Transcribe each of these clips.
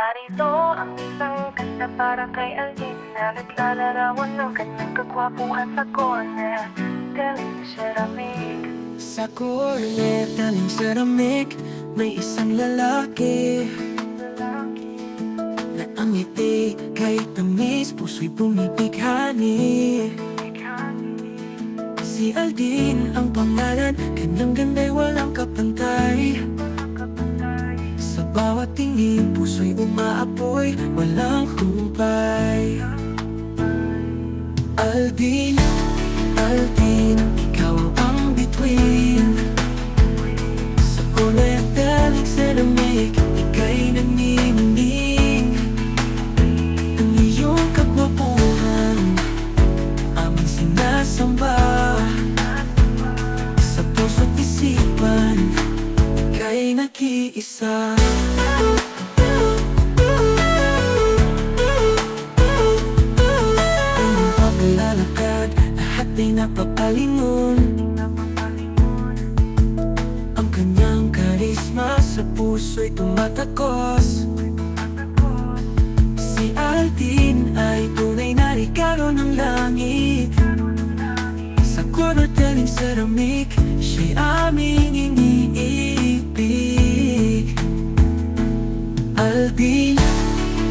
Narito ang isang kanta para kay Alvin na naglalarawan ng kanyang kagwapuhan sa corner Telling Ceramic. Sa corner, Telling Ceramic, may isang lalaki na ang ngiti kay tamis, puso'y bumibighani. Si Aldin ang pangalan, kanyang ganda'y walang kapantay. Sa bawat tingin, puso'y umaapoy, walang humpay. Aldin, Aldin, ikaw ang bituin. Sa corner, Telling Ceramic, ika'y nagniningning. Ang iyong kagwapuhan, aming sinasamba. Sa puso't isipan, ika'y nag-iisa. Ang paglalakad, lahat ay napapalingon. Ang kanyang karisma sa puso'y tumatakos. Si Aldin ay tunay na regalo ng langit. Sa corner, Telling Ceramic, siya'y aming iniibig. Aldin,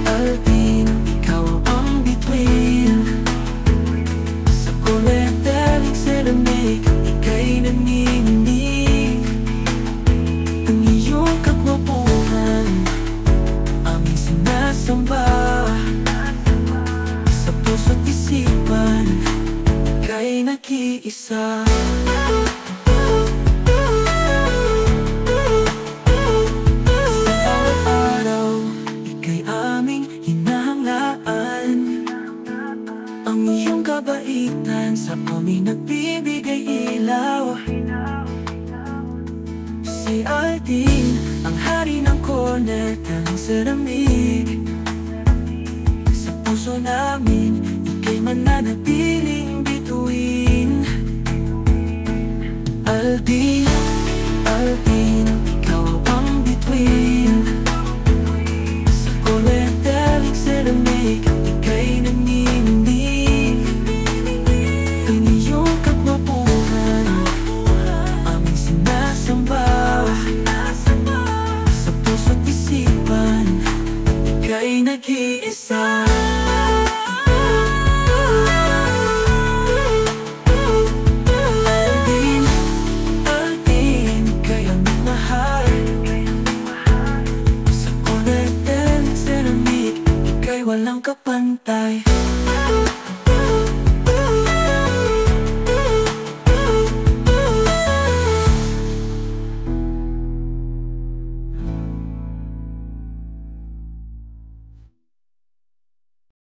Aldin, ikaw ang bituin. Sa corner, Telling Ceramic, ika'y naninig. Ang iyong kagwapuhan, aming sinasamba. Sa puso't isipan, ika'y nag-iisa. Sa bawat araw, ika'y aming hinahangaan. Ang iyong kabaitan sa amin nagbibigay ilaw. Si Aldin, ang hari ng corner, Telling Ceramic. Sa puso namin, ika'y mananatiling bituin. Aldin, Aldin, ikaw ang bituin. Sa corner, Telling Ceramic, ika'y naninindig. Ang iyong kagwapuhan, aming sinasamba. Sa puso't isipan, ika'y nag-iisa. Aldin, Aldin, ika'y aming mahal. Sa corner, Telling Ceramic, ika'y walang kapantay.